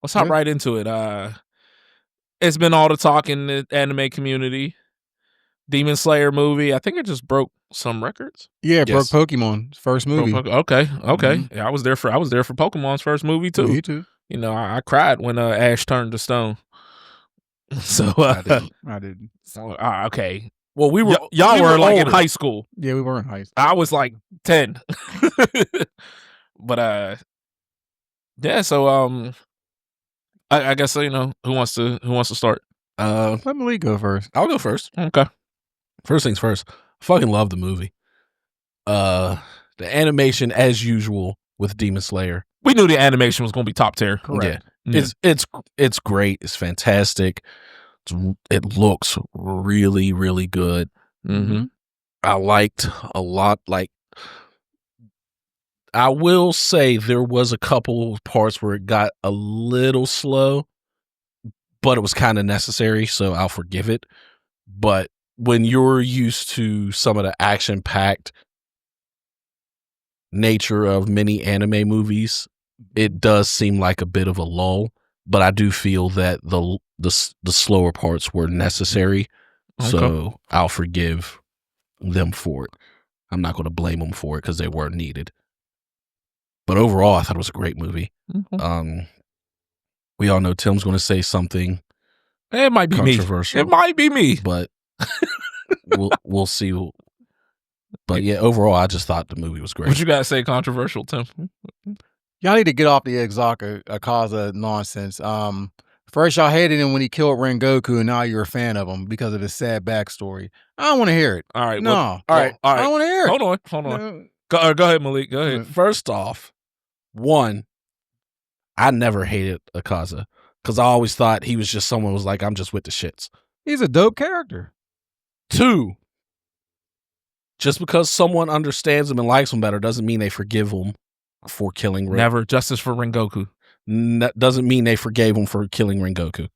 let's hop right into it. It's been all the talk in the anime community. Demon Slayer movie. I think it just broke some records. Yeah, it broke Pokemon's first movie. Okay. Yeah, I was there for Pokemon's first movie too. Me too. You know, I cried when Ash turned to stone. So I didn't. So, okay. Well, we were y'all were like older. in high school. Yeah, we were in high school. I was like 10. But yeah. So I guess who wants to start? Let Malik go first. I'll go first. Okay. First things first. Fucking love the movie. The animation, as usual, with Demon Slayer. We knew the animation was going to be top tier. Correct. Yeah. It's great. It's fantastic. It looks really, really good. Mm-hmm. I liked a lot. Like, I will say there was a couple parts where it got a little slow, but it was kind of necessary, so I'll forgive it. But when you're used to some of the action-packed nature of many anime movies, it does seem like a bit of a lull. But I do feel that the slower parts were necessary, so I'll forgive them for it. I'm not going to blame them for it because they weren't needed. But overall, I thought it was a great movie. Mm-hmm. We all know Tim's going to say something. It might be controversial. Me. It might be me, but we'll see. But yeah, overall, I just thought the movie was great. What you gotta say controversial, Tim? Y'all need to get off the Akaza nonsense. First y'all hated him when he killed Rengoku, and now you're a fan of him because of his sad backstory. I don't want to hear it. All right, no. All right. I don't want to hear it. Hold on. Go ahead, Malik. Go ahead. First off, one, I never hated Akaza because I always thought he was just someone who was like, I'm just with the shits. He's a dope character. Two, just because someone understands him and likes him better doesn't mean they forgive him for killing Rengoku. Never. Justice for Rengoku. That doesn't mean they forgave him for killing Rengoku.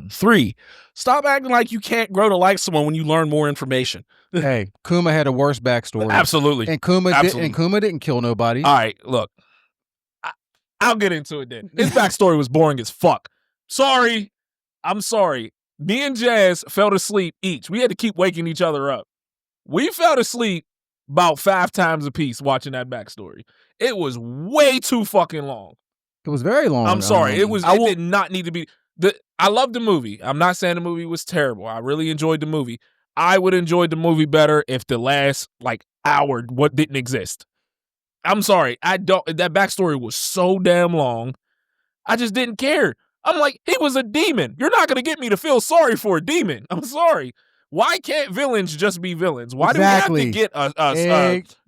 3, stop acting like you can't grow to like someone when you learn more information. Hey, Kuma had a worse backstory. Absolutely. And Kuma didn't kill nobody. All right, look. I'll get into it then. His backstory was boring as fuck. Sorry. I'm sorry. Me and Jazz fell asleep each. We had to keep waking each other up. We fell asleep about 5 times apiece watching that backstory. It was way too fucking long. It was very long. I'm sorry. It did not need to be. I love the movie. I'm not saying the movie was terrible. I really enjoyed the movie. I would enjoy the movie better if the last hour didn't exist. I'm sorry. That backstory was so damn long. I just didn't care. I'm like, he was a demon. You're not going to get me to feel sorry for a demon. I'm sorry. Why can't villains just be villains? Why do we have to get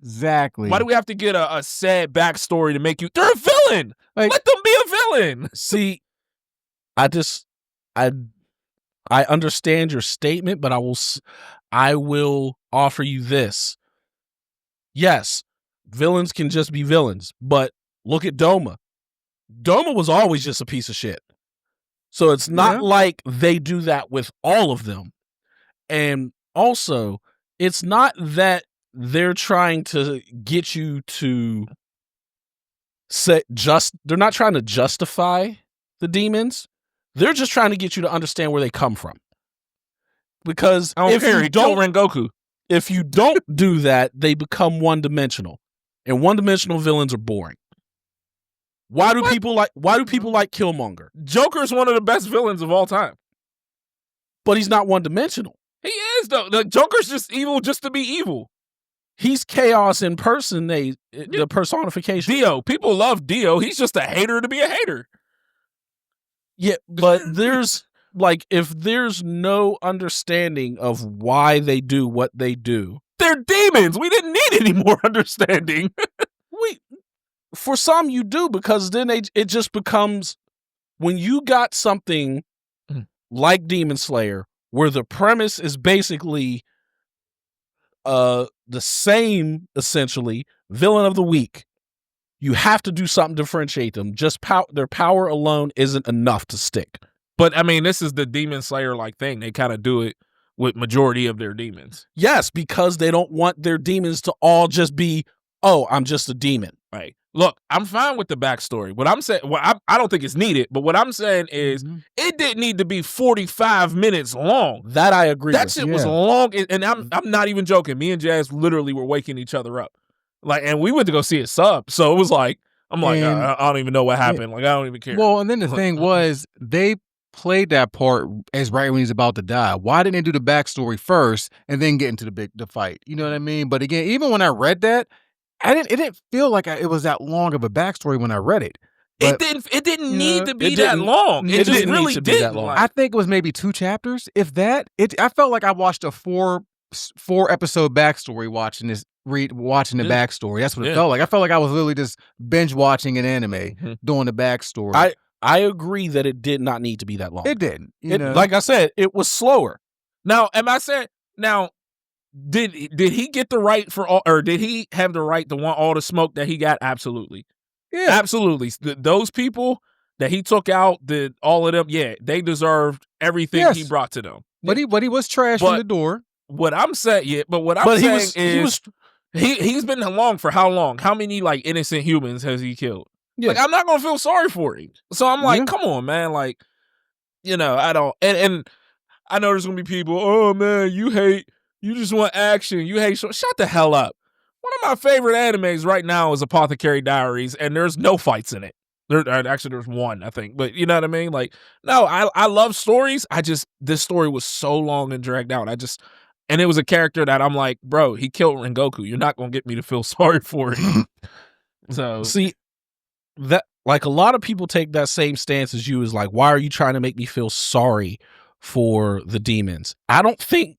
exactly? Why do we have to get a sad backstory to make you? They're a villain. Let them be a villain. See, I understand your statement, but I will offer you this. Yes, villains can just be villains, but look at Doma. Doma was always just a piece of shit. So it's not like they do that with all of them. And also, it's not that they're trying to get you to they're not trying to justify the demons. They're just trying to get you to understand where they come from. Because if you don't Rengoku, if you don't do that, they become one-dimensional. And one-dimensional villains are boring. Why do people like Killmonger? Joker's one of the best villains of all time. But he's not one-dimensional. He is, though. The Joker's just evil just to be evil. He's chaos in person, the personification. Dio. People love Dio. He's just a hater to be a hater. Yeah, but there's if there's no understanding of why they do what they do. They're demons. We didn't need any more understanding. For some you do, because then it just becomes, when you got something like Demon Slayer, where the premise is basically the same, essentially, villain of the week, you have to do something to differentiate them. Just their power alone isn't enough to stick. But I mean, this is the Demon Slayer thing. They kind of do it with majority of their demons. Yes, because they don't want their demons to all just be, oh, I'm just a demon. Right. Look, I'm fine with the backstory. What I'm saying, I don't think it's needed, but what I'm saying is it didn't need to be 45 minutes long. That I agree That with. shit was long, and I'm not even joking. Me and Jazz literally were waking each other up. Like, and we went to go see it sub, so it was like, I'm like, I don't even know what happened. Like, I don't even care. Well, and then the thing was, they played that part as right when he's about to die. Why didn't they do the backstory first and then get into the fight? You know what I mean? But again, even when I read that, it didn't feel like it was that long of a backstory when I read it. But, it didn't need to be that long. It just didn't really need to be that didn't. long. Like, I think it was maybe 2 chapters, if that. I felt like I watched a 4 episode backstory watching the backstory. That's what it felt like. I felt like I was literally just binge watching an anime doing the backstory. I agree that it did not need to be that long. It didn't. You know? Like I said, it was slower. now, am I saying now? Did he get the right for all, or did he have the right to want all the smoke that he got? Absolutely, Yeah. absolutely. Those people that he took out, all of them, they deserved everything he brought to them. But he was trash from the door. What I'm saying, is he's been along for how long? How many like innocent humans has he killed? Yeah. Like, I'm not gonna feel sorry for him. So I'm like, come on, man. Like, I don't. And I know there's gonna be people. Oh man, you just want action. You hate. Shut the hell up. One of my favorite animes right now is Apothecary Diaries, and there's no fights in it. There's one, I think, but you know what I mean. Like, no, I love stories. This story was so long and dragged out. And it was a character that I'm like, bro, he killed Rengoku. You're not gonna get me to feel sorry for him. So see that, like, a lot of people take that same stance as you, is like, why are you trying to make me feel sorry for the demons? I don't think,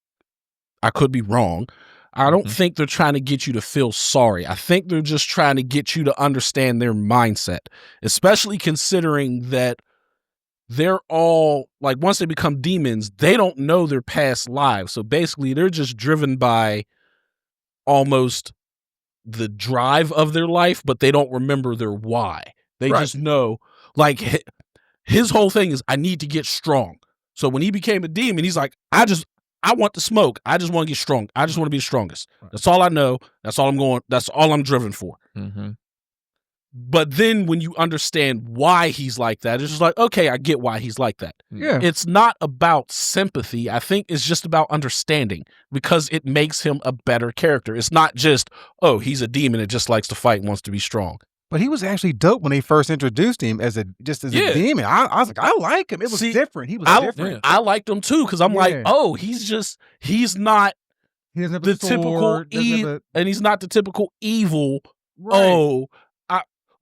I could be wrong, I don't think they're trying to get you to feel sorry. I think they're just trying to get you to understand their mindset, especially considering that they're all, like, once they become demons, they don't know their past lives. So basically, they're just driven by almost the drive of their life, but they don't remember their why. They just know, like, his whole thing is, I need to get strong. So when he became a demon, he's like, I want the smoke. I just want to get strong. I just want to be the strongest. That's all I know. That's all I'm driven for. But then when you understand why he's like that, it's just like, okay, I get why he's like that. Yeah. It's not about sympathy. I think it's just about understanding, because it makes him a better character. It's not just, oh, he's a demon that just likes to fight and wants to be strong. But he was actually dope when they first introduced him as a demon. I was like, I like him. It was different. He was different. I liked him too, because I'm like, oh, he's not the typical and he's not the typical evil. Right. Oh,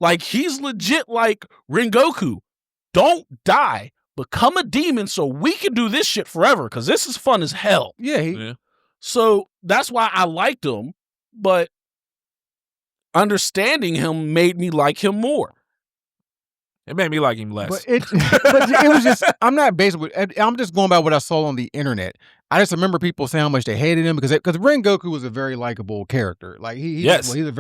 like, he's legit like Rengoku. Don't die. Become a demon so we can do this shit forever, because this is fun as hell. Yeah. So that's why I liked him, but understanding him made me like him more. It made me like him less. But it was just, I'm just going by what I saw on the internet. I just remember people saying how much they hated him because Rengoku was a very likable character. Like, he was a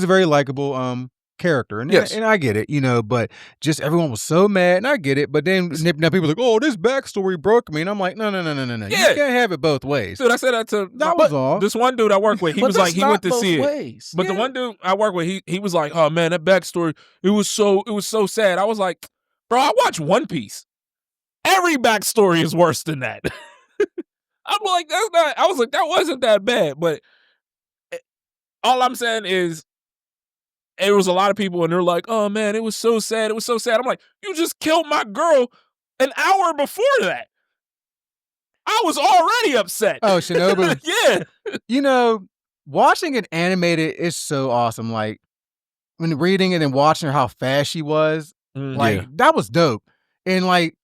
very likable character, and I get it, but just everyone was so mad, and I get it. But then now people are like, oh, this backstory broke me, and I'm like, no. You can't have it both ways. Dude, I said that to was all. This one dude I work with. He was like, he went to see it. But the one dude I work with, he was like, oh man, that backstory, it was so sad. I was like, bro, I watch One Piece. Every backstory is worse than that. I'm like, that wasn't that bad. But all I'm saying is, there was a lot of people, and they're like, oh man, it was so sad. It was so sad. I'm like, you just killed my girl an hour before that. I was already upset. Oh, Shinobu. Yeah. Watching it animated is so awesome. Like, when reading it and watching her, how fast she was, that was dope. And like,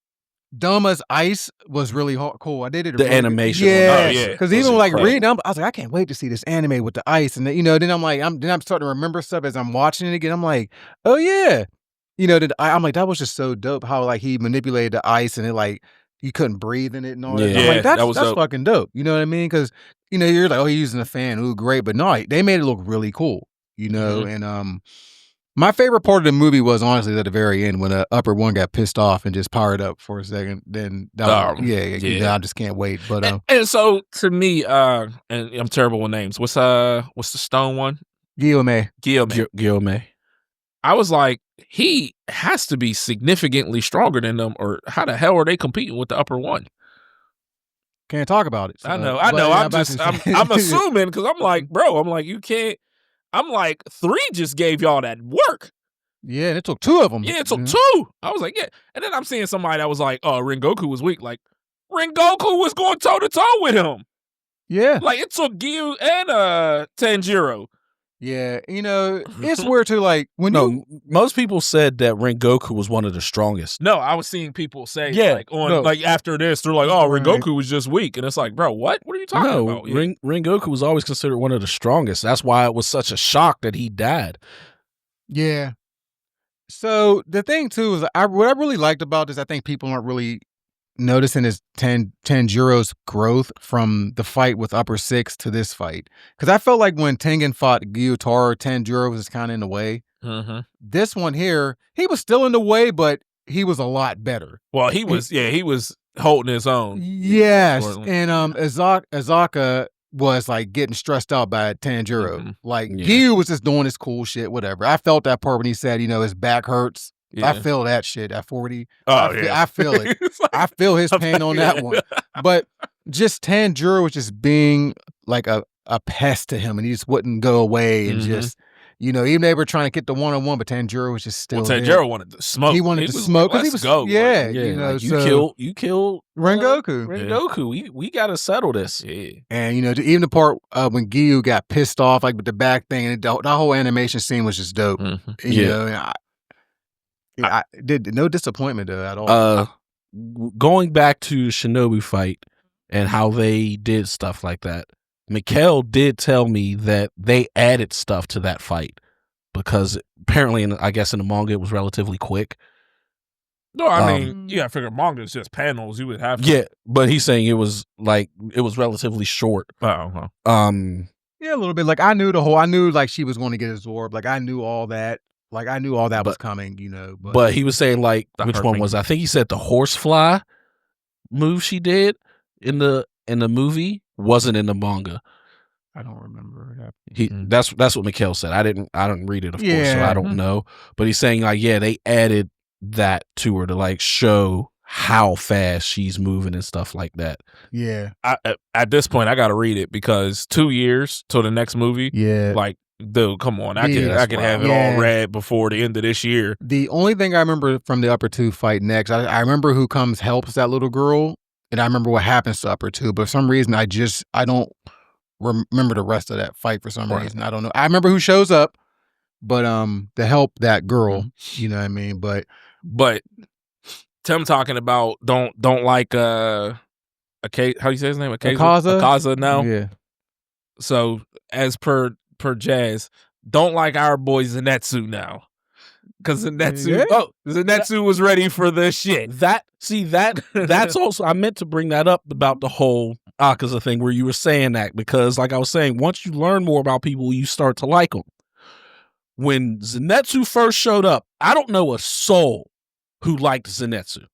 Doma's ice was really cool. I did it. The animation. Yeah. Because even like reading, I was like, I can't wait to see this anime with the ice. And then I'm like, I'm starting to remember stuff as I'm watching it again. I'm like, oh yeah. I'm like, that was just so dope how like he manipulated the ice and it like, you couldn't breathe in it and all that. I'm like, that's dope. Fucking dope. You know what I mean? Because, you're like, oh, you're using a fan. Ooh, great. But no, they made it look really cool, and my favorite part of the movie was honestly at the very end when Upper One got pissed off and just powered up for a second. Then I just can't wait. But and so to me, and I'm terrible with names. What's the stone one? Guillaume. I was like, he has to be significantly stronger than them, or how the hell are they competing with the upper one? Can't talk about it. I know. I'm assuming because I'm like, bro, you can't. I'm like, 3 just gave y'all that work. Yeah, and it took 2 of them. Yeah, it took 2. I was like, yeah. And then I'm seeing somebody that was like, oh, Rengoku was weak. Like, Rengoku was going toe to toe with him. Yeah. Like, it took Gyu and Tanjiro. Yeah, it's weird too. Like most people said that Rengoku was one of the strongest. No, I was seeing people say, like after this, they're like, "Oh, Rengoku was just weak," and it's like, bro, what? What are you talking about? Rengoku was always considered one of the strongest. That's why it was such a shock that he died. Yeah. So the thing too is, what I really liked about this, I think people aren't really noticing is Tanjiro's growth from the fight with Upper Six to this fight. Because I felt like when Tengen fought Gyutaro, Tanjiro was kind of in the way. Mm-hmm. This one here, he was still in the way, but he was a lot better. Well, he was holding his own. Yes, and Azaka was like getting stressed out by Tanjiro. Mm-hmm. Like Gyu was just doing his cool shit, whatever. I felt that part when he said, his back hurts. Yeah. I feel that shit at 40. I feel it. I feel his pain on that one. But just Tanjiro was just being like a pest to him, and he just wouldn't go away. And just, even they were trying to get the 1-on-1, but Tanjiro was just still there. Tanjiro wanted to smoke. He wanted to smoke. Like, let's go. Yeah. Like, you killed Rengoku. Rengoku. We got to settle this. Yeah. And, even the part when Gyu got pissed off, like with the back thing, and the whole animation scene was just dope. Mm-hmm. I did no disappointment though at all. Going back to Shinobi fight and how they did stuff like that, Mikhail did tell me that they added stuff to that fight because apparently, I guess in the manga it was relatively quick. No, I mean, you gotta figure manga is just panels. You would have to. Yeah, but he's saying it was relatively short. Oh, yeah, a little bit. Like I knew like she was going to get absorbed. Like I knew all that. Like I knew all that was coming, But he was saying like which one was? I think he said the horsefly move she did in the movie wasn't in the manga. I don't remember. That's what Mikhail said. I didn't read it, of course, so I don't know. But he's saying like, yeah, they added that to her to like show how fast she's moving and stuff like that. Yeah. At this point, I got to read it because 2 years till the next movie. Yeah. Like. Dude, come on. I could have it all read before the end of this year. The only thing I remember from the Upper Two fight next, I remember who helps that little girl, and I remember what happens to Upper Two, but for some reason I don't remember the rest of that fight for some reason. I don't know. I remember who shows up, but to help that girl, you know what I mean? But Tim talking about don't like how do you say his name? Akaza now. Yeah. So as per Jazz, don't like our boy Zenitsu now. Because Zenitsu was ready for the shit. That's also, I meant to bring that up about the whole Akaza thing where you were saying that, because like I was saying, once you learn more about people, you start to like them. When Zenitsu first showed up, I don't know a soul who liked Zenitsu.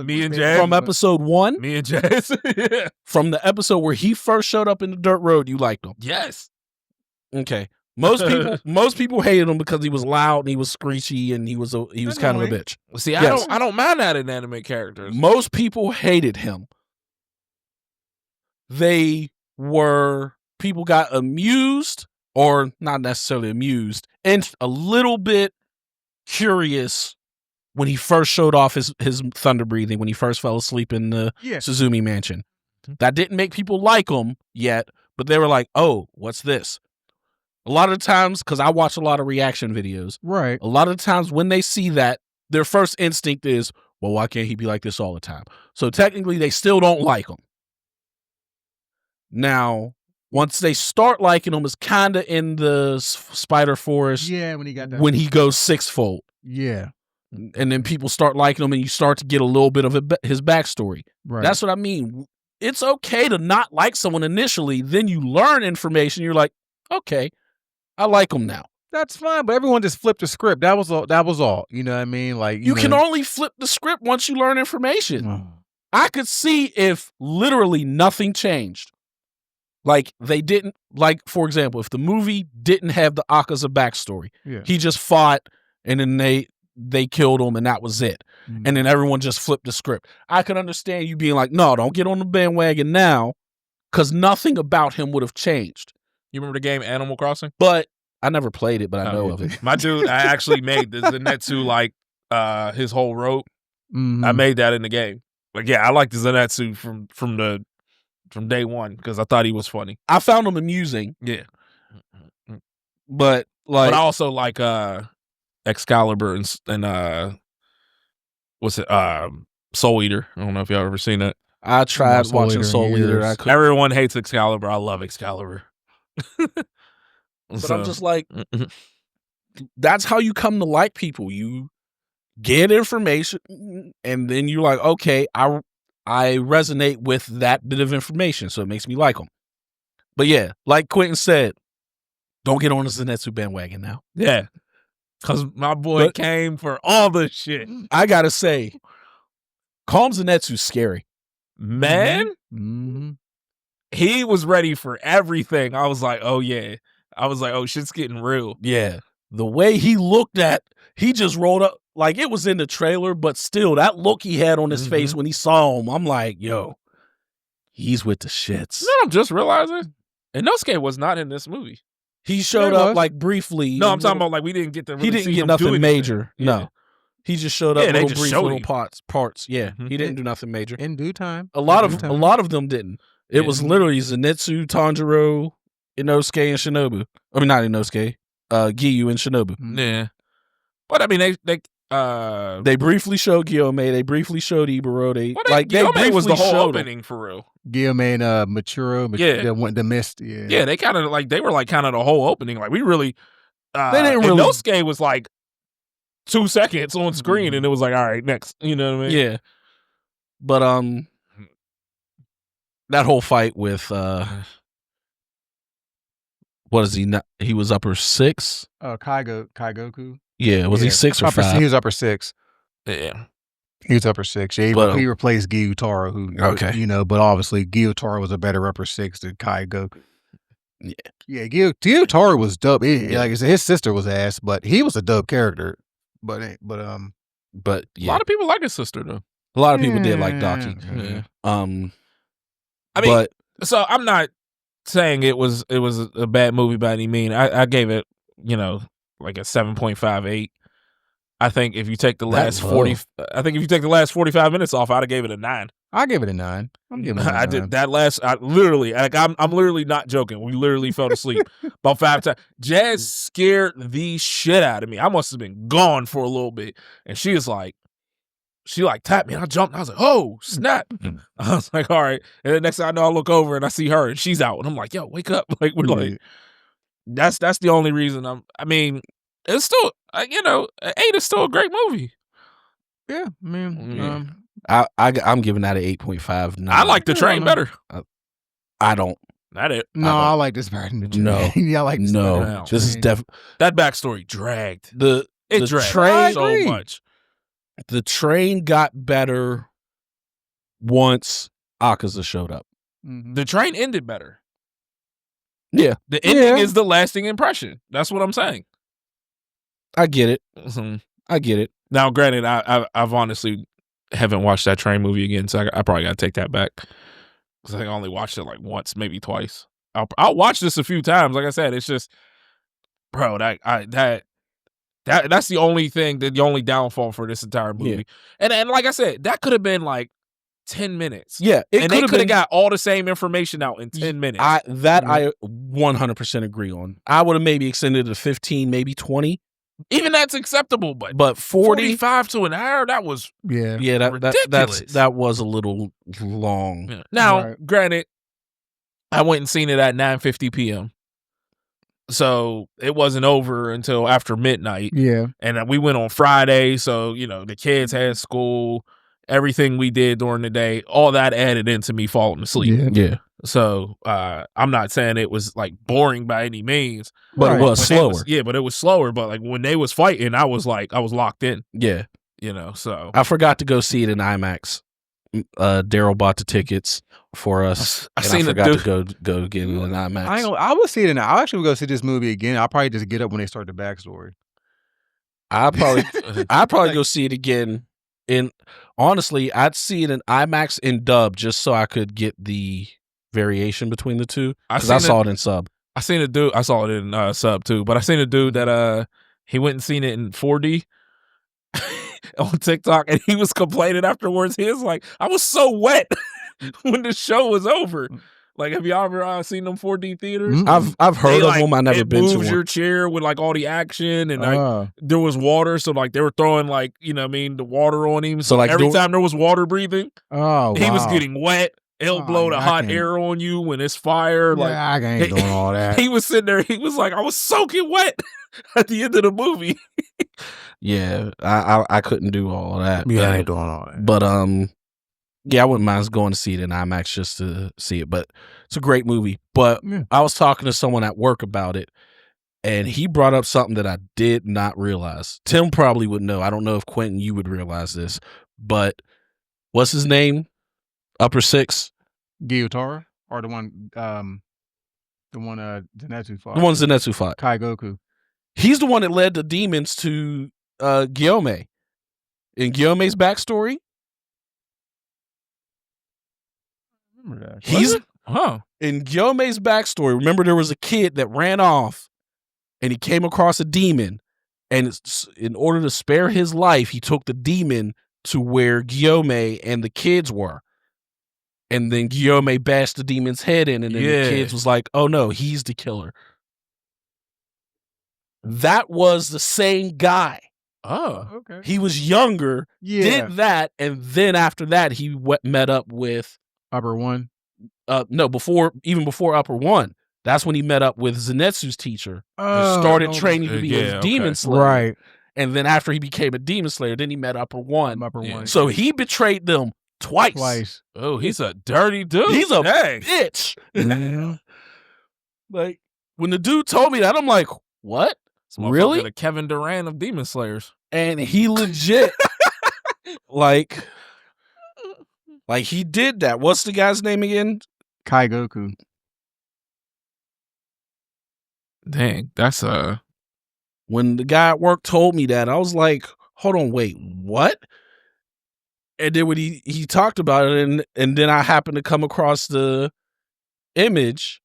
Me and Jazz. From episode 1? Me and Jazz. Yeah. From the episode where he first showed up in the dirt road, you liked him. Yes. Okay. Most people hated him because he was loud and he was screechy and he was kind of a bitch. See, I don't mind that in anime characters. Most people hated him. People got amused, or not necessarily amused, and a little bit curious when he first showed off his thunder breathing, when he first fell asleep in the Suzumi mansion. That didn't make people like him yet, but they were like, oh, what's this? A lot of times, because I watch a lot of reaction videos, right? A lot of times when they see that, their first instinct is, well, why can't he be like this all the time? So technically, they still don't like him. Now, once they start liking him, it's kind of in the Spider Forest. Yeah, when he got that. When he goes sixfold. Yeah. And then people start liking him and you start to get a little bit of his backstory. Right. That's what I mean. It's okay to not like someone initially. Then you learn information. You're like, okay, I like him now. That's fine. But everyone just flipped the script. That was all. You know what I mean? Like you can only flip the script once you learn information. I could see if literally nothing changed. Like they didn't like, for example, if the movie didn't have the Akaza backstory, he just fought and then they killed him and that was it. And then everyone just flipped the script. I could understand you being like, no, don't get on the bandwagon now, because nothing about him would have changed. You remember the game Animal Crossing? But I never played it, but I know of it. My dude, I actually made the Zenitsu like his whole road. I made that in the game. Like, yeah, I like the Zenitsu from day one because I thought he was funny. I found him amusing. Yeah. But I also like Excalibur and what's it? Soul Eater. I don't know if y'all ever seen that. I tried watching Soul Eater. Everyone hates Excalibur. I love Excalibur. But I'm just like, that's how you come to like people. You get information, and then you're like, okay, I resonate with that bit of information, so it makes me like them. But yeah, like Quentin said, don't get on the Zenitsu bandwagon now. Yeah, because my boy came for all the shit. I gotta say, Calm Zenitsu's scary. Man, he was ready for everything. I was like, oh yeah. I was like, oh, shit's getting real. Yeah. The way he looked he just rolled up. Like, it was in the trailer, but still, that look he had on his face when he saw him, I'm like, yo, he's with the shits. You know what I'm just realizing? Inosuke was not in this movie. He showed up, like, briefly. No, I'm talking about, like, we didn't get to really He didn't see get him nothing do major. Yeah. No. He just showed up Yeah, they little just brief showed little him. parts. Yeah. He didn't do nothing major. In due time. A lot of them didn't. It was literally Zenitsu, Tanjiro, Inosuke, and Shinobu. I mean, not Inosuke. Giyu and Shinobu. Yeah. But I mean, they briefly showed Gyomei. They briefly showed Iburo. Gyomei was the whole opening for real. Gyomei and Machiro. The mist. Yeah. Yeah, they kind of they were like kind of the whole opening. Like we really, they didn't really. Inosuke was like 2 seconds on screen, and it was like, all right, next. You know what I mean? Yeah. But that whole fight with what is he? Not, he was upper 6. Kaigoku. Yeah, was he 6 or 5? He was upper 6. Yeah, he was upper 6. Yeah, he replaced Gyutaro, who but obviously Gyutaro was a better upper 6 than Kaigoku. Yeah, Gyutaro was dope. Like I said, his sister was ass, but he was a dope character. But yeah. A lot of people like his sister though. A lot of people did like Daki. Yeah. I mean, so I'm not saying it was a bad movie by any means. I gave it, like a 7.58. I think if you take the last 45 minutes off, I'd have gave it a 9. I gave it a 9. I'm giving it a 9. I did that last. I'm literally not joking. We literally fell asleep about 5 times. Jazz scared the shit out of me. I must have been gone for a little bit, and she tapped me, and I jumped. And I was like, "Oh snap!" I was like, "All right." And the next thing I know, I look over and I see her, and she's out, and I'm like, "Yo, wake up!" Like we're like, that's the only reason I mean, it's still, an 8 is still a great movie. Yeah, I mean, I'm giving that an 8.5. I like the train better. I don't. Not it. No, I like this better than the train. No, yeah, I like this no. better. This is definitely that backstory dragged. It dragged train so much. The train got better once Akaza showed up. The train ended better. Yeah, the ending is the lasting impression. That's what I'm saying. I get it. I get it. Now, granted, I've honestly haven't watched that train movie again, so I probably got to take that back because I think I only watched it like once, maybe twice. I'll watch this a few times. Like I said, it's just, bro, that's the only thing, the only downfall for this entire movie. Yeah. And like I said, that could have been like 10 minutes. Yeah, and they could have got all the same information out in 10 minutes. I 100% agree on. I would have maybe extended it to 15, maybe 20. Even that's acceptable, but 45 to an hour, that was ridiculous. That was a little long. Yeah. Now, granted, I went and seen it at 9:50 p.m. So it wasn't over until after midnight. Yeah. And we went on Friday, so the kids had school, everything we did during the day, all that added into me falling asleep. Yeah. So I'm not saying it was like boring by any means, but it was slower. But it was slower. But like when they was fighting, I was locked in. Yeah, So I forgot to go see it in IMAX Daryl bought the tickets for us. I and seen I the forgot dude- to go get it in IMAX. I would see it in. I actually would go see this movie again. I'll probably just get up when they start the backstory. I'd probably go see it again. Honestly, I'd see it in IMAX in dub just so I could get the variation between the two. Because I saw it in sub. I seen a dude. I saw it in sub too, but I seen a dude that he went and seen it in 4D on TikTok, and he was complaining afterwards. He was like, "I was so wet when the show was over." Like, have y'all ever seen them 4D theaters? I've heard of them. I never been to one. It moves your chair with like all the action, and like there was water, so like they were throwing like the water on him. So like every time there was water breathing, he was getting wet. It'll blow the hot air on you when it's fire. Like I ain't doing all that. He was sitting there. He was like, I was soaking wet at the end of the movie. Yeah, I couldn't do all that. Yeah, I ain't doing all that. But yeah, I wouldn't mind going to see it in IMAX just to see it. But it's a great movie. But I was talking to someone at work about it, and he brought up something that I did not realize. Tim probably would know. I don't know if Quentin, you would realize this, but what's his name? Upper Six? Gyutaro? Or the one Zenitsu fought? The one Zenitsu fought. Kai Goku. He's the one that led the demons to Gyome. In Gyome's backstory, remember that. In Gyome's backstory, remember there was a kid that ran off and he came across a demon, and in order to spare his life, he took the demon to where Gyome and the kids were. And then Gyome bashed the demon's head in, and then the kids was like, oh no, he's the killer. That was the same guy. Oh, okay. He was younger, did that, and then after that, he met up with Upper One. No, before Upper One. That's when he met up with Zenitsu's teacher and started training to be a demon slayer. Right. And then after he became a demon slayer, then he met Upper One. One. So he betrayed them twice. Oh, he's a dirty dude. He's a bitch. Like, when the dude told me that, I'm like, what? Really? The Kevin Durant of Demon Slayers. And he legit like he did that. What's the guy's name again? Kai Goku. Dang, that's when the guy at work told me that, I was like, hold on, wait, what? And then when he talked about it, and then I happened to come across the image.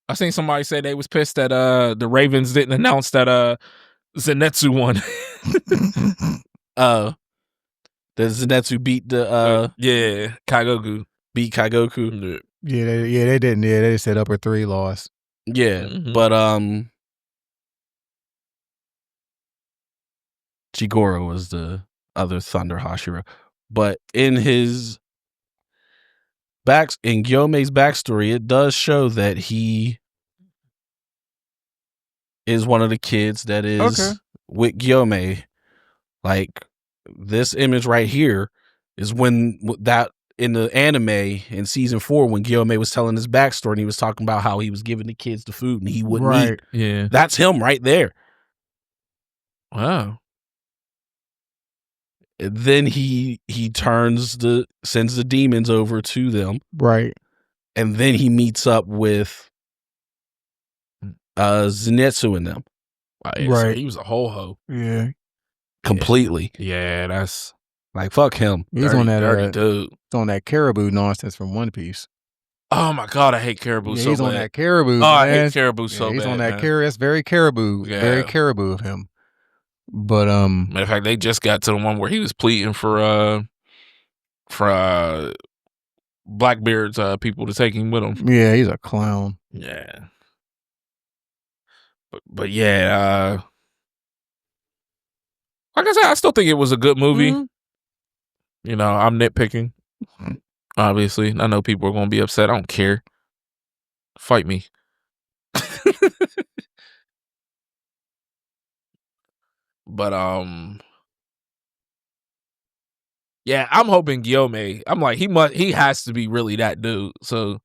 I seen somebody say they was pissed that the Ravens didn't announce that Zenitsu won. That Zenitsu beat the Kai Goku. Beat Kai Goku. Yeah, they didn't. Yeah, they said Upper Three lost. Yeah, but Jigoro was the other Thunder Hashira. But in Gyome's backstory, it does show that he is one of the kids that is with Gyome. Like, this image right here is when that in the anime in season 4, when Gyome was telling his backstory and he was talking about how he was giving the kids the food and he wouldn't eat. Yeah. That's him right there. Wow. And then he sends the demons over to them. Right. And then he meets up with Zenitsu and them. Right. So he was a ho-ho. Yeah. Completely. Yeah, that's like, fuck him. He's on that dirty dude. He's on that caribou nonsense from One Piece. Oh my God, I hate caribou so bad. He's on that caribou. Oh, I hate caribou so bad. He's on that caribou. That's very caribou. Yeah. Very caribou of him. But matter of fact, they just got to the one where he was pleading for Blackbeard's people to take him with him. Yeah, he's a clown. Yeah. But yeah, like I said, I still think it was a good movie. Mm-hmm. You know, I'm nitpicking. Obviously, I know people are going to be upset. I don't care. Fight me. But yeah, I'm hoping Gyome. I'm like, he has to be really that dude. So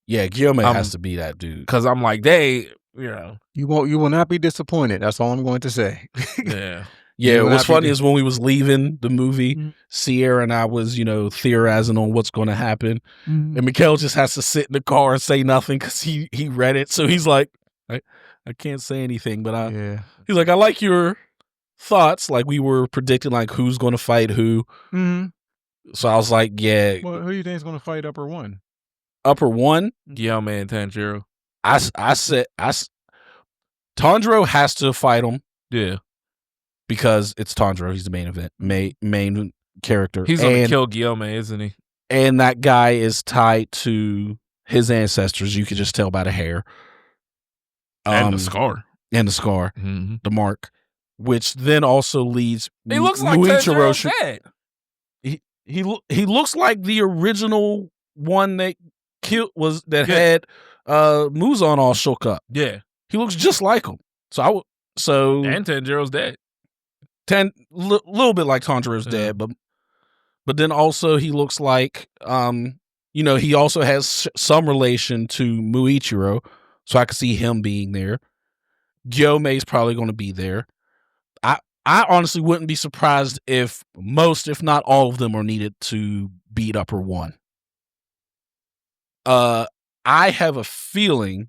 yeah, Gyome has to be that dude. Because I'm like, you know, you will not be disappointed. That's all I'm going to say. Yeah. Yeah, What what's happened funny to- is when we was leaving the movie, Mhm. Sierra and I was, theorizing on what's going to happen. Mhm. And Mikhail just has to sit in the car and say nothing because he read it. So he's like, I can't say anything, but Yeah. he's like, I like your thoughts. Like we were predicting like who's going to fight who. Mhm. So I was like, yeah, Well, who do you think is going to fight upper one? upper one. Guillaume and Tanjiro. I said, Tanjiro has to fight him Yeah. because it's Tanjiro. He's the main event, main character. He's going to kill Guillaume, isn't he? And that guy is tied to his ancestors. You could just tell by the hair. And the scar. And the scar. Mm-hmm. The mark. Which then also leads He looks like Tanjiro's dad. He looks like the original one that had Muzan all shook up. Yeah. He looks just like him. And Tanjiro's dad. Little bit like Tanjiro's dad, but then also he looks like he also has some relation to Muichiro, so I could see him being there. Gyomei's probably going to be there. I honestly wouldn't be surprised if most, if not all of them, are needed to beat upper one. I have a feeling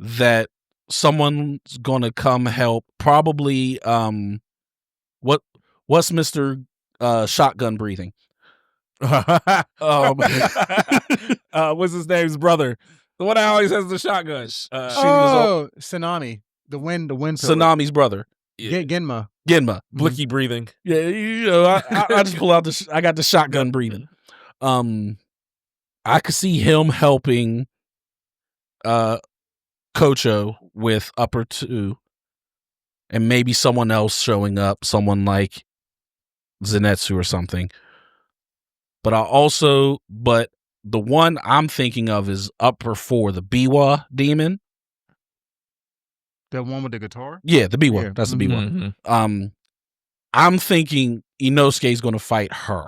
that someone's going to come help. Probably what's Mr. Shotgun breathing? What's his name's brother? The one that always has the shotgun. Tsunami. The wind. Tsunami's brother. Genma. Blicky breathing. Yeah, I just pull out I got the shotgun breathing. I could see him helping Kocho with upper two, and maybe someone else showing up, someone like Zenitsu or something. But the one I'm thinking of is upper four, the Biwa demon. That one with the guitar? Yeah, the Biwa. Yeah. That's the Biwa. Mm-hmm. I'm thinking Inosuke's going to fight her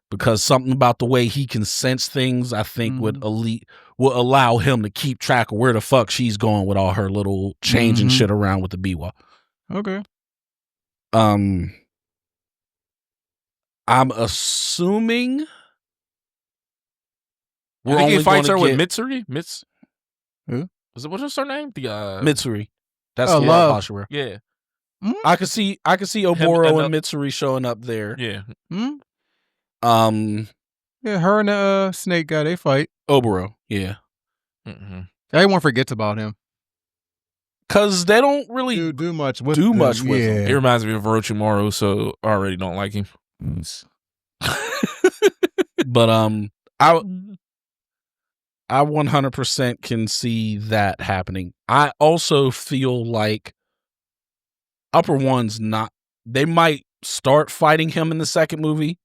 because something about the way he can sense things, I think, will allow him to keep track of where the fuck she's going with all her little changing shit around with the Biwa. Okay. I'm assuming You think he fights her with get Mitsuri? Who? What's her name? The Mitsuri. That's Oh, the Love. Hashira. Yeah. I could see Oboro and Mitsuri showing up there. Yeah. Yeah, her and the snake guy, they fight. Oboro, yeah. Mm-hmm. Everyone forgets about him. Because they don't really Do much with do him. much with yeah. him. It reminds me of Orochimaru, so I already don't like him. But I 100% can see that happening. I also feel like upper one's not. They might start fighting him in the second movie.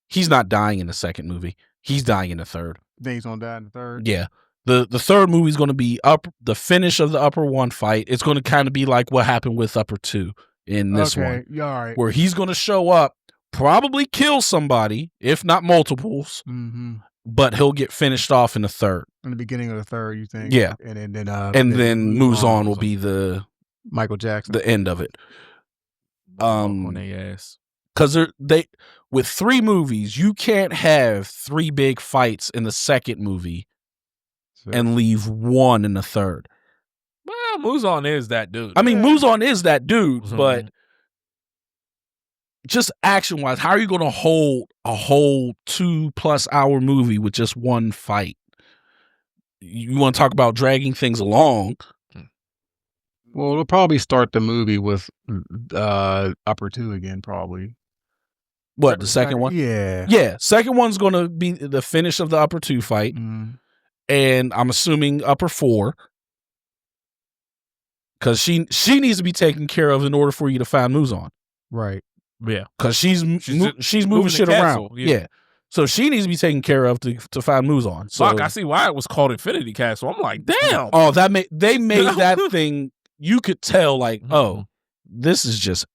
He's not dying in the second movie. He's dying in the third. Then he's gonna die in the third. Yeah. The third movie is going to be the finish of the upper one fight. It's going to kind of be like what happened with upper two in this one. Yeah, all right. Where he's going to show up, probably kill somebody, if not multiples, but he'll get finished off in the third. In the beginning of the third, you think? Yeah. And then Muzan will be the Michael Jackson. the end of it. On their ass. Because with 3 movies, you can't have 3 big fights in the second movie and leave 1 in the third. Well, Muzan is that dude. I mean, Muzan is that dude, but just action wise, how are you going to hold a whole 2+ hour movie with just 1 fight? You want to talk about dragging things along? Well, we'll probably start the movie with upper 2 again, probably. What, the second one? Yeah. Yeah, second one's going to be the finish of the upper 2 fight. And I'm assuming upper 4. Because she needs to be taken care of in order for you to find Muzan. Right. Yeah. Because she's moving shit around. Yeah. So she needs to be taken care of to find Muzan. So Fuck, I see why it was called Infinity Castle. I'm like, damn. Oh, they made that thing. You could tell, like, oh, this is just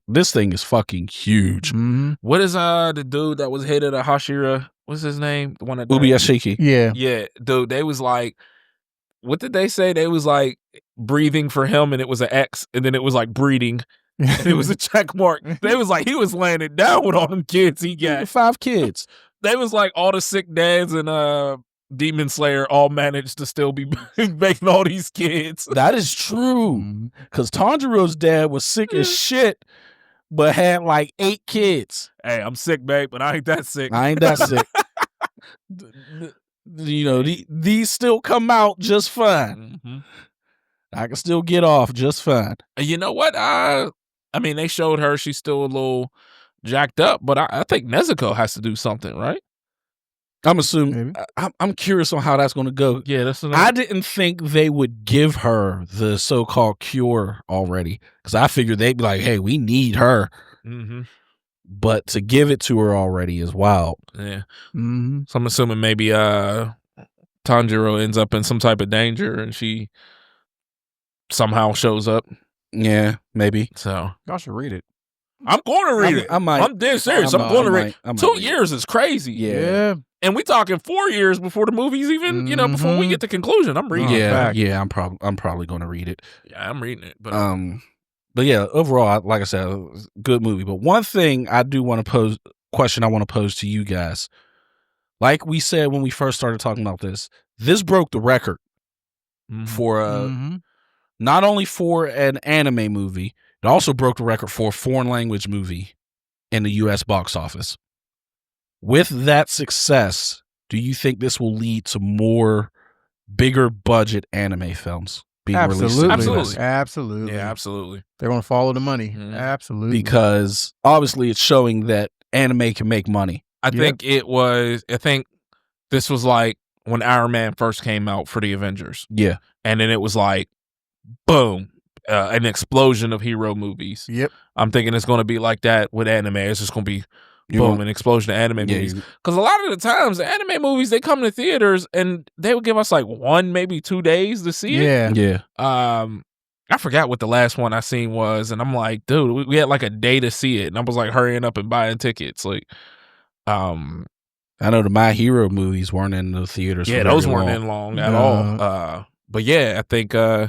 this thing is fucking huge. What is the dude that was head of the Hashira? What's his name? The one that Ubiyashiki. Yeah. Yeah, dude. They was like, what did they say? They was like breathing for him, and it was an X, and then it was like breeding, And it was a check mark. They was like, he was laying it down with all them kids he got. 5 kids. They was like all the sick dads and Demon Slayer all managed to still be making all these kids. That is true. Because Tanjiro's dad was sick as shit, but had like 8 kids. Hey, I'm sick, babe, but I ain't that sick. I ain't that sick. You know, these still come out just fine. Mm-hmm. I can still get off just fine. You know what? I mean, they showed her she's still a little jacked up, but I think Nezuko has to do something, right? I'm assuming. I'm curious on how that's going to go. Yeah, I didn't think they would give her the so-called cure already, because I figured they'd be like, "Hey, we need her," but to give it to her already is wild. Yeah. So I'm assuming maybe Tanjiro ends up in some type of danger, and she somehow shows up. Yeah, maybe. So y'all should read it. I'm going to read it. I might. I'm dead serious. I'm going to read it. 2 years is crazy. Yeah. And we talking 4 years before the movie's even, before we get to conclusion. I'm reading it. Yeah, I'm probably going to read it. Yeah, I'm reading it. But yeah, overall, like I said, good movie. But one thing I do want to pose, question I want to pose to you guys. Like we said when we first started talking about this broke the record for not only for an anime movie, it also broke the record for a foreign language movie in the U.S. box office. With that success, do you think this will lead to more bigger budget anime films being released? Absolutely. Yeah, absolutely. They're going to follow the money. Absolutely. Because obviously it's showing that anime can make money. I think this was like when Iron Man first came out for the Avengers. Yeah. And then it was like, boom, an explosion of hero movies. Yep. I'm thinking it's going to be like that with anime. It's just going to be boom, an explosion of anime movies. Because a lot of the times, the anime movies, they come to theaters and they would give us like 1, maybe 2 days to see it. Yeah. I forgot what the last one I seen was, and I'm like, dude, we had like a day to see it, and I was like hurrying up and buying tickets. Like, I know the My Hero movies weren't in the theaters. Yeah, those weren't in long at all. But yeah, I think I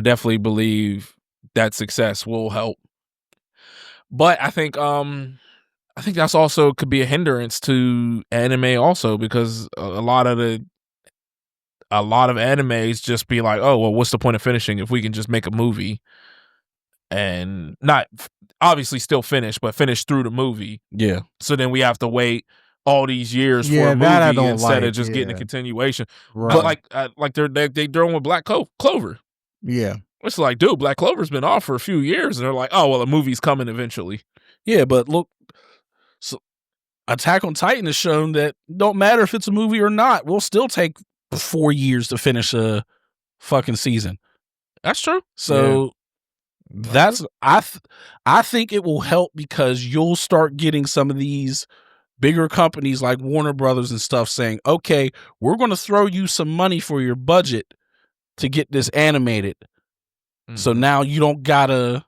definitely believe that success will help. But I think that's also could be a hindrance to anime also, because a lot of animes just be like, oh, well, what's the point of finishing if we can just make a movie and not obviously still finish, but finish through the movie. Yeah. So then we have to wait all these years for a movie instead of just getting a continuation. Right. Like they're doing with Black Clover. Yeah. It's like, dude, Black Clover's been off for a few years, and they're like, oh, well, a movie's coming eventually. Yeah, but look, so Attack on Titan has shown that don't matter if it's a movie or not, we'll still take 4 years to finish a fucking season. That's true. So that's I think it will help, because you'll start getting some of these bigger companies like Warner Brothers and stuff saying, okay, we're going to throw you some money for your budget to get this animated. So now you don't gotta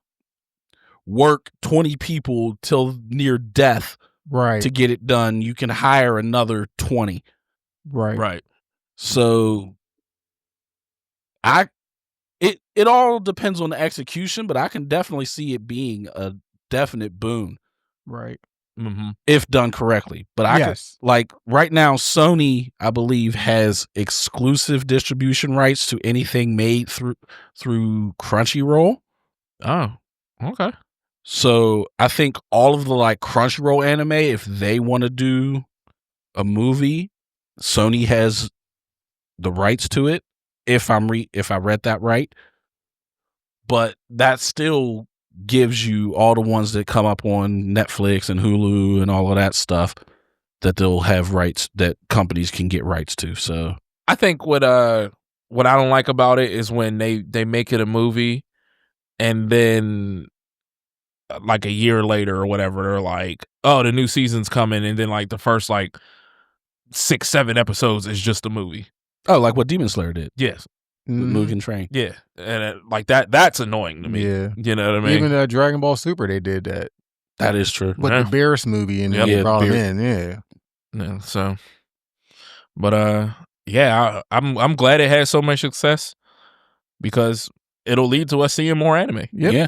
work 20 people till near death to get it done. You can hire another 20. Right. So it all depends on the execution, but I can definitely see it being a definite boon. Right. If done correctly. But I could, like right now, Sony, I believe, has exclusive distribution rights to anything made through Crunchyroll. Oh, okay. So I think all of the like Crunchyroll anime, if they want to do a movie, Sony has the rights to it. If I read that right, but that still gives you all the ones that come up on Netflix and Hulu and all of that stuff that they'll have rights, that companies can get rights to. So I think what I don't like about it is when they make it a movie and then like a year later or whatever, they're like, oh, the new season's coming, and then like the first like 6-7 episodes is just a movie. Oh, like what Demon Slayer did. Yes. With Mugen Train. Yeah. And like that's annoying to me. Yeah. You know what I mean? Even Dragon Ball Super, they did that. That is true. With the Beerus movie, and they brought him in. Yeah. So, but yeah, I'm glad it had so much success, because it'll lead to us seeing more anime. Yeah.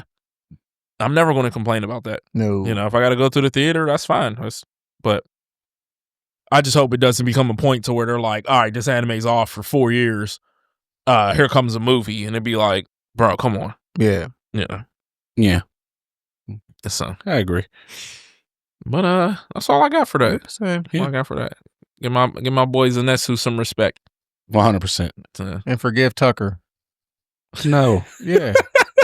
I'm never going to complain about that. No. You know, if I got to go to the theater, that's fine. But I just hope it doesn't become a point to where they're like, all right, this anime's off for 4 years. Here comes a movie. And it'd be like, bro, come on. Yeah. Yeah. Yeah. So I agree. But that's all I got for that. Same. All I got for that. Give my boys Anesu some respect. 100%. And forgive Tucker. No. Yeah.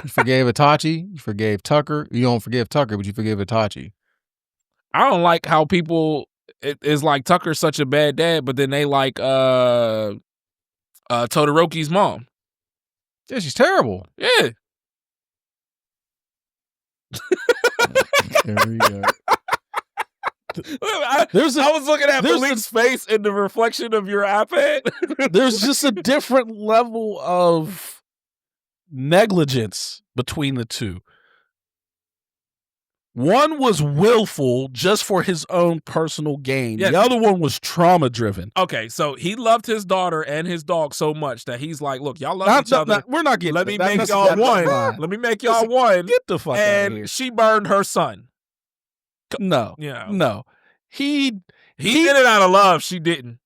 You forgave Itachi. You forgave Tucker. You don't forgive Tucker, but you forgive Itachi. I don't like how people it's like Tucker's such a bad dad, but then they like Todoroki's mom. Yeah, she's terrible. Yeah. There we go. I was looking at Malik's face in the reflection of your iPad. There's just a different level of negligence between the two. One was willful just for his own personal gain. Yes. The other one was trauma driven. Okay, so he loved his daughter and his dog so much that he's like, look, y'all love each other. We're not getting Let me that. make y'all one. Let me make y'all one. Get the fuck out of here. And she burned her son. No. Yeah. No. He did it out of love. She didn't.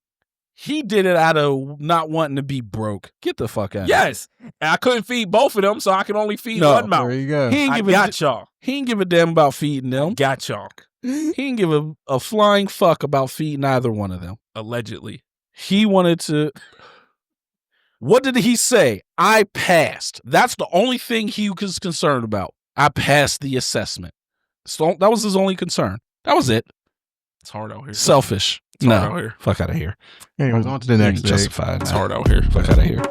He did it out of not wanting to be broke. Get the fuck out of here. Yes. And I couldn't feed both of them, so I could only feed one mouth. There you go. I got y'all. He ain't give a damn about feeding them. Got y'all. He didn't give a flying fuck about feeding either one of them. Allegedly. He wanted to. What did he say? I passed. That's the only thing he was concerned about. I passed the assessment. So that was his only concern. That was it. It's hard out here. Selfish. It's hard out here. Fuck out of here. Anyways, on to the next day. Justified. It's hard out here. Fuck out of here.